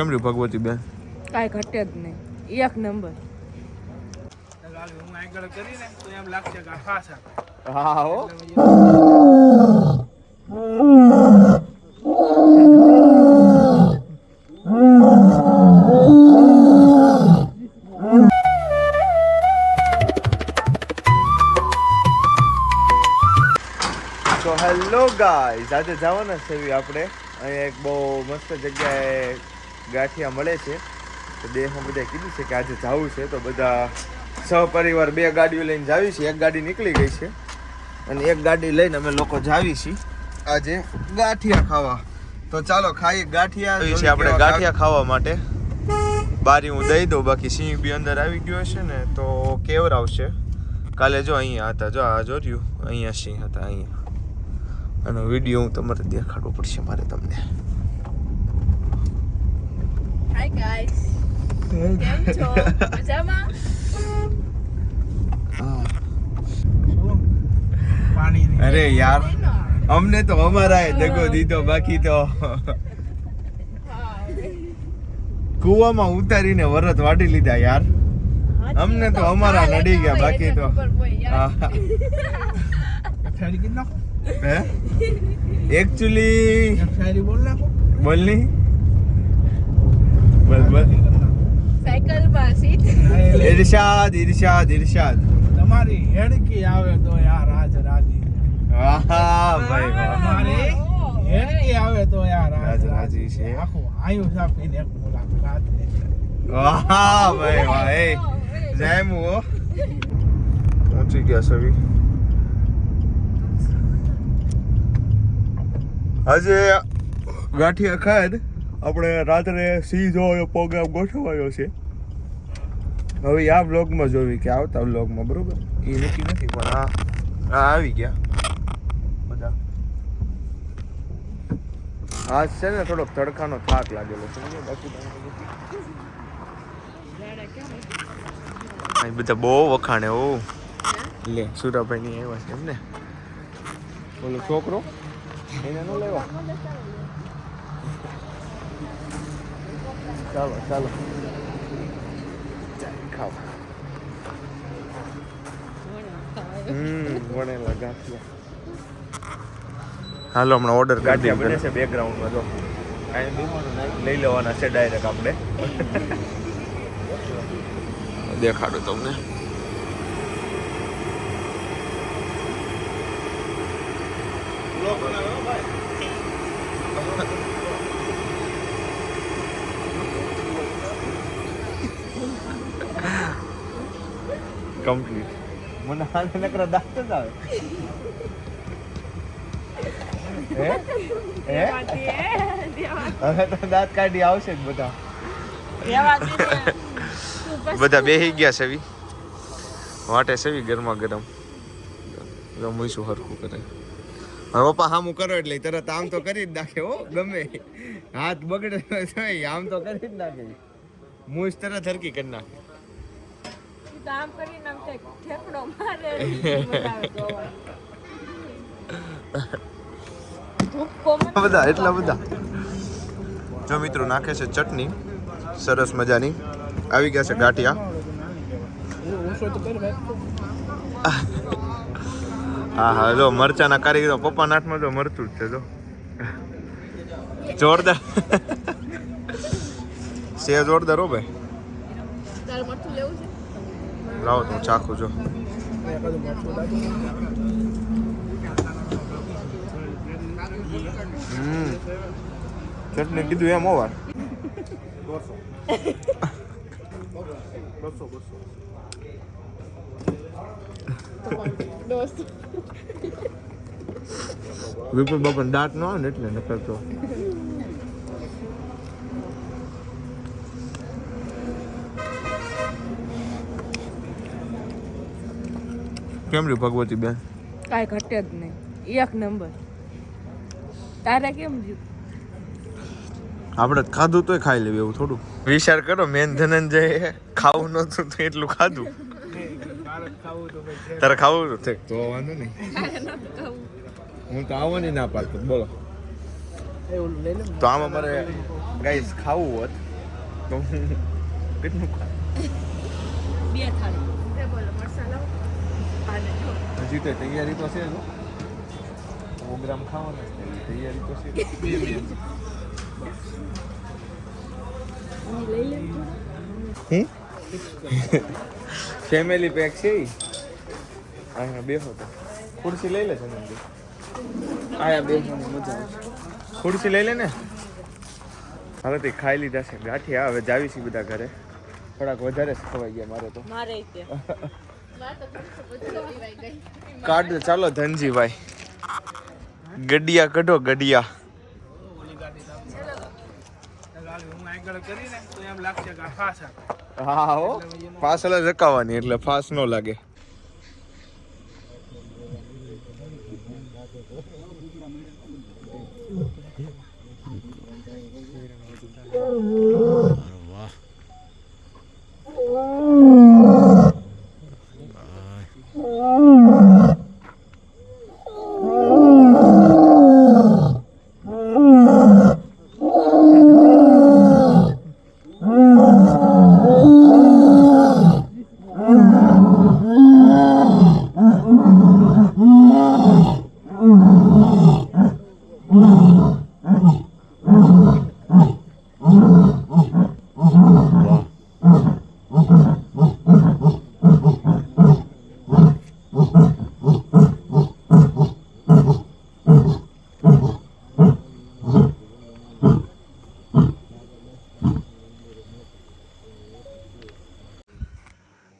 કેમ રહ્યું ભગવતી બેન? કાંઈ ઘટે જ નહીં, એક નંબર. હું આગળ કરીને તો એમ લાગશે કે ફાસા. હા હો. તો હેલો ગાઈઝ, આજે જવાના છે આપણે અહીંયા એક બહુ મસ્ત જગ્યાએ ગાંઠિયા મળે છે. તો દેહમાં બધા કીધું છે કે આજે જવું છે, તો બધા સહપરિવાર 2 ગાડીઓ લઈને જાવી છે. એક ગાડી નીકળી ગઈ છે અને એક ગાડી લઈને અમે લોકો જાવી છીએ આજે ગાંઠિયા ખાવા. તો ચાલો ખાઈએ ગાંઠિયા. છે આપણે ગાંઠિયા ખાવા માટે બારી હું દઈ દઉં, બાકી સિંહ બી અંદર આવી ગયો છે ને તો કેવરાવશે. કાલે જો અહીંયા હતા, જો આ જોર્યું અહીંયા સિંહ હતા અહીંયા. આનો વિડીયો હું તમારે દેખાડવો પડશે મારે તમને. હાય ગાઈસ, કેમ છો? મજામાં? પાણી અરે યાર, અમને તો અમારા દગો દીધો, બાકી તો કુવામાં ઉતારીને વરત વાટી લીધા યાર. અમને તો અમારા નડી ગયા, બાકી તો શાયરી કરી નાખો. હે એકચ્યુઅલી શાયરી બોલ નાખો. બોલ ની બોલ બોલ. સાયકલ માં સીટ. ઇરશાદ ઇરશાદ ઇરશાદ. તમારી હેડકી આવે તો યાર રાજ રાજી. વાહ ભાઈ વાહ. તમારી હેડકી આવે તો યાર રાજ રાજી છે. આખું આયુ સાપીને એક મુલાકાત લે. વાહ ભાઈ વાહ. એ જય મુ પહોંચી ગયા સવી. આજે ગાંઠિયા ખાદ આપણે રાત્રે સીધો પ્રોગ્રામ ગોઠવાયો છે. હવે આ બ્લોગમાં જોવી કે આવતા બ્લોગમાં, બરોબર? એ નક્કી નથી, પણ આ આવી ગયા બધા. આજ છે ને થોડોક તડકાનો થાક લાગેલો છે, બાકી બધા બહુ વખાણે. ઓ લે સુરાભાઈ ની આવ્યા છે એમને. બોલો છોકરો એને ન લેવા. ચાલો ચાલો ખાવા. વણેલા ગાંઠિયા. હાલો હમણાં ઓર્ડર ગાંઠિયા બને છે બેકગ્રાઉન્ડમાં. જો કાંઈ બીમારું લઈ લેવાના છે ડાયરેક્ટ આપણે. દેખાડું તમને. કમ્પ્લીટ. મને આને નકરા દાંત જ આવે. હવે તો દાંત કાઢી આવશે જ બધા. બધા બેહી ગયા છે વાટે સેવી ગરમા ગરમ રમુઈશું હરખું કરે. હવે પપ્પા હામું કરો એટલે તરત આમ તો કરી જ નાખે. હો ગમે હાથ બગડે આમ તો કરી જ નાખે. મુઈશ તરત હરકી કરી નાખે. કામ કરીને આમ ઠેકડો મારે. બધા એટલા બધા. જો મિત્રો નાખે છે ચટણી સરસ મજાની. આવી ગયા છે ગાંઠિયા. હા હા જો મરચાના કારીગરો પપ્પાના હાથમાં જો મરચું જ છે. જો જોરદાર છે, જોરદાર હો ભાઈ. તારે મરચું લેવું છે? લાવો તો ચાખું. જો ચટણી કીધું એમ હોવા. વિપુલ બાપા દાંત ન આવે ને એટલે નકરતો. કેમ રહ્યું ભગવતી બેન? કાંઈ ઘટે જ નહીં, એક નંબર. તારે કેમ રહ્યું? આપણે ખાધું તોય ખાઈ લેવું એવું થોડું. વિચાર કરો, મેન ધનંજય ખાવું નતું તો એટલું ખાધું. તારે ખાવું તો વાંધો નહીં, હું તો આવવાની ના પાડતો. બોલો તો આમ અમારે ગાઈસ ખાવું હોત તો હું કેટલું ખાય? 2 થાળી બોલો મસાલો અને જો હજી તો તૈયારી તો છે જ 100 ગ્રામ ખાવાના છે તૈયારી તો છે લઈ લે ફેમિલી પેક છે ઈ અહીંયા બેહો તો ખુરશી લઈ લે છે મને આયા બેસવાની મજા આવશે ખુરશી લઈ લે ને હવે તે ખાઈ લીધા છે ગાંઠિયા હવે જાવી છીએ બધા ઘરે થોડાક વધારે જ ખવાઈ ગયા મારે તો મારે તે કાઢ દે ચાલો ધનજીભાઈ ગડિયા કઢો ગડિયા ઓલી ગાડી હું આગળ કરીને તો એમ લાગશે કે આ ફાસા હા હો પાછળ જ રકાવાની એટલે ફાસ ન લાગે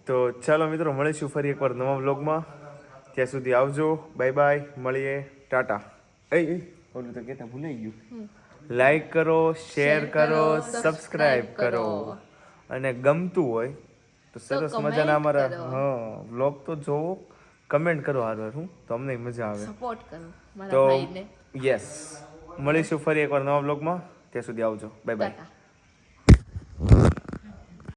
તો ચાલો મિત્રો મળીશું ફરી એકવાર નવા વ્લોગમાં ત્યાં સુધી આવજો બાય બાય મળીએ ટાટા એ ઓલું તો કહેતા ભૂલાઈ ગયું લાઈક કરો શેર કરો સબસ્ક્રાઇબ કરો અને ગમતું હોય તો સરસ મજાના અમારા હા વ્લોગ તો જોવો કમેન્ટ કરો હારું હું તો અમને મજા આવે સપોર્ટ કરો મારા તો ભાઈને યસ મળીશું ફરી એકવાર નવા વ્લોગમાં ત્યાં સુધી આવજો બાય બાય ટાટા